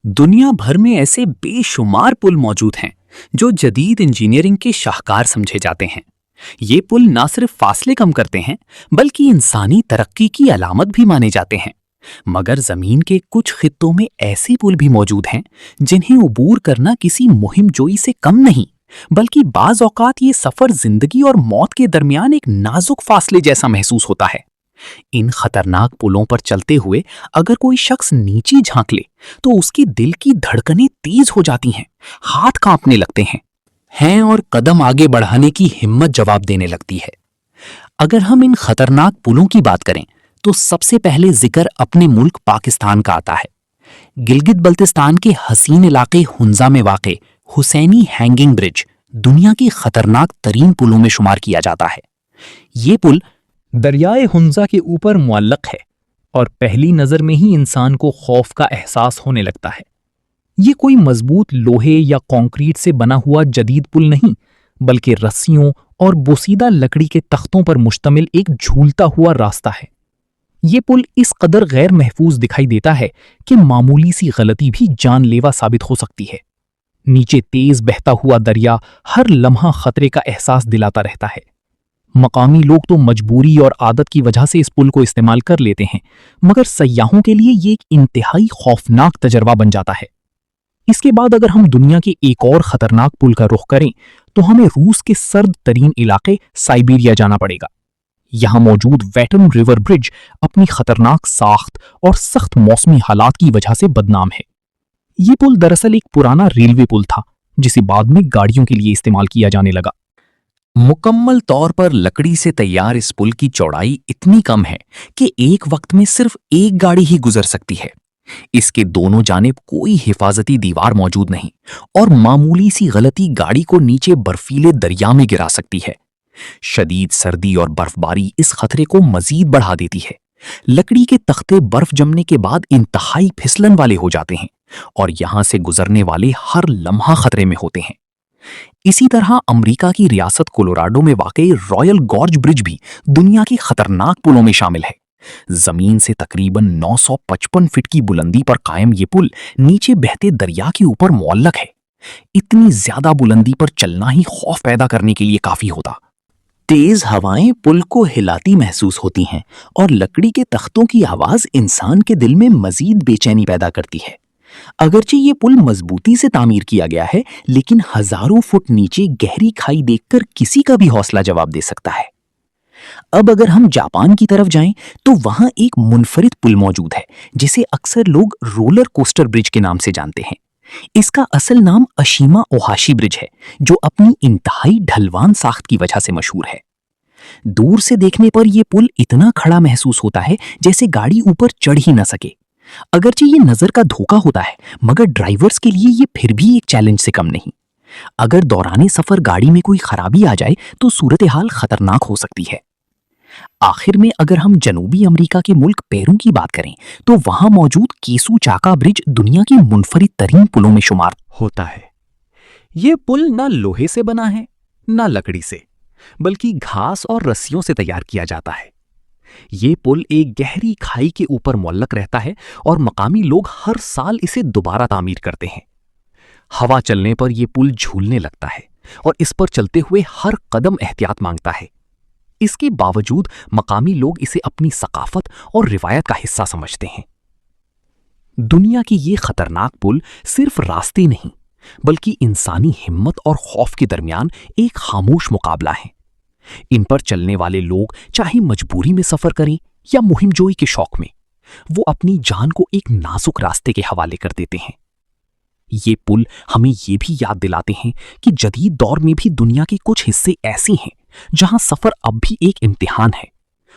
दुनिया भर में ऐसे बेशुमार पुल मौजूद हैं जो जदीद इंजीनियरिंग के शाहकार समझे जाते हैं। ये पुल ना सिर्फ फासले कम करते हैं बल्कि इंसानी तरक्की की अलामत भी माने जाते हैं। मगर जमीन के कुछ खित्तों में ऐसे पुल भी मौजूद हैं जिन्हें उबूर करना किसी मुहिमजोई से कम नहीं, बल्कि बाज औकात ये सफर जिंदगी और मौत के दरमियान एक नाजुक फासले जैसा महसूस होता है। इन खतरनाक पुलों पर चलते हुए अगर कोई शख्स नीचे झांक ले तो उसके दिल की धड़कनें तेज हो जाती हैं, हाथ कांपने लगते हैं और कदम आगे बढ़ाने की हिम्मत जवाब देने लगती है। अगर हम इन खतरनाक पुलों की बात करें तो सबसे पहले जिक्र अपने मुल्क पाकिस्तान का आता है। गिलगित बल्तिस्तान के हसीन इलाके हुंजा में वाक़े हुसैनी हैंगिंग ब्रिज दुनिया के खतरनाक तरीन पुलों में शुमार किया जाता है। ये पुल दरियाए हुंजा के ऊपर मुअल्लक है और पहली नज़र में ही इंसान को खौफ का एहसास होने लगता है। ये कोई मजबूत लोहे या कंक्रीट से बना हुआ जदीद पुल नहीं, बल्कि रस्सियों और बोसीदा लकड़ी के तख्तों पर मुश्तमिल एक झूलता हुआ रास्ता है। ये पुल इस कदर गैर महफूज दिखाई देता है कि मामूली सी गलती भी जानलेवा साबित हो सकती है। नीचे तेज बहता हुआ दरिया हर लम्हा खतरे का एहसास दिलाता रहता है। मकामी लोग तो मजबूरी और आदत की वजह से इस पुल को इस्तेमाल कर लेते हैं, मगर सयाहों के लिए ये एक इंतहाई खौफनाक तजर्बा बन जाता है। इसके बाद अगर हम दुनिया के एक और खतरनाक पुल का रुख करें तो हमें रूस के सर्द तरीन इलाके साइबेरिया जाना पड़ेगा। यहाँ मौजूद वेटर्न रिवर ब्रिज अपनी खतरनाक साख्त और सख्त मौसमी हालात की वजह से बदनाम है। ये पुल दरअसल एक पुराना रेलवे पुल था जिसे बाद में गाड़ियों के लिए इस्तेमाल किया जाने लगा। मुकम्मल तौर पर लकड़ी से तैयार इस पुल की चौड़ाई इतनी कम है कि एक वक्त में सिर्फ एक गाड़ी ही गुजर सकती है। इसके दोनों जानिब कोई हिफाजती दीवार मौजूद नहीं और मामूली सी गलती गाड़ी को नीचे बर्फीले दरिया में गिरा सकती है। शदीद सर्दी और बर्फबारी इस खतरे को मजीद बढ़ा देती है। लकड़ी के तख्ते बर्फ जमने के बाद इंतहाई फिसलन वाले हो जाते हैं और यहां से गुजरने वाले हर लम्हा खतरे में होते हैं। इसी तरह अमेरिका की रियासत कोलोराडो में वाक़ई रॉयल गॉर्ज ब्रिज भी दुनिया के खतरनाक पुलों में शामिल है। जमीन से तकरीबन 955 फीट की बुलंदी पर कायम ये पुल नीचे बहते दरिया के ऊपर मुअल्लक है। इतनी ज्यादा बुलंदी पर चलना ही खौफ पैदा करने के लिए काफी होता। तेज हवाएं पुल को हिलाती महसूस होती हैं और लकड़ी के तख्तों की आवाज इंसान के दिल में मजीद बेचैनी पैदा करती है। अगरचे ये पुल मजबूती से तामीर किया गया है, लेकिन हजारों फुट नीचे गहरी खाई देखकर किसी का भी हौसला जवाब दे सकता है। अब अगर हम जापान की तरफ जाएं तो वहां एक मुनफरिद पुल मौजूद है जिसे अक्सर लोग रोलर कोस्टर ब्रिज के नाम से जानते हैं। इसका असल नाम अशीमा ओहाशी ब्रिज है, जो अपनी इंतहाई ढलवान साख्त की वजह से मशहूर है। दूर से देखने पर यह पुल इतना खड़ा महसूस होता है जैसे गाड़ी ऊपर चढ़ ही न सके। अगरचे ये नजर का धोखा होता है, मगर ड्राइवर्स के लिए ये फिर भी एक चैलेंज से कम नहीं। अगर दौराने सफर गाड़ी में कोई खराबी आ जाए तो सूरत हाल खतरनाक हो सकती है। आखिर में अगर हम जनूबी अमेरिका के मुल्क पेरू की बात करें तो वहां मौजूद केसू चाका ब्रिज दुनिया की मुनफरिद तरीन पुलों में शुमार होता है। ये पुल ना लोहे से बना है ना लकड़ी से, बल्कि घास और रस्सियों से तैयार किया जाता है। ये पुल एक गहरी खाई के ऊपर मुअल्लक रहता है और मकामी लोग हर साल इसे दोबारा तामीर करते हैं। हवा चलने पर यह पुल झूलने लगता है और इस पर चलते हुए हर कदम एहतियात मांगता है। इसके बावजूद मकामी लोग इसे अपनी सकाफत और रिवायत का हिस्सा समझते हैं। दुनिया की ये खतरनाक पुल सिर्फ रास्ते नहीं, बल्कि इंसानी हिम्मत और खौफ के दरमियान एक खामोश मुकाबला है। इन पर चलने वाले लोग चाहे मजबूरी में सफर करें या मुहिमजोई के शौक में, वो अपनी जान को एक नाजुक रास्ते के हवाले कर देते हैं। ये पुल हमें ये भी याद दिलाते हैं कि जदीद दौर में भी दुनिया के कुछ हिस्से ऐसे हैं जहां सफर अब भी एक इम्तिहान है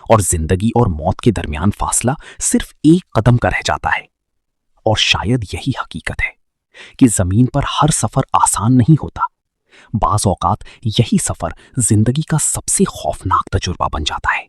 और जिंदगी और मौत के दरमियान फासला सिर्फ एक कदम का रह जाता है। और शायद यही हकीकत है कि जमीन पर हर सफर आसान नहीं होता। बाज़ औक़ात यही सफर जिंदगी का सबसे खौफनाक तजुर्बा बन जाता है।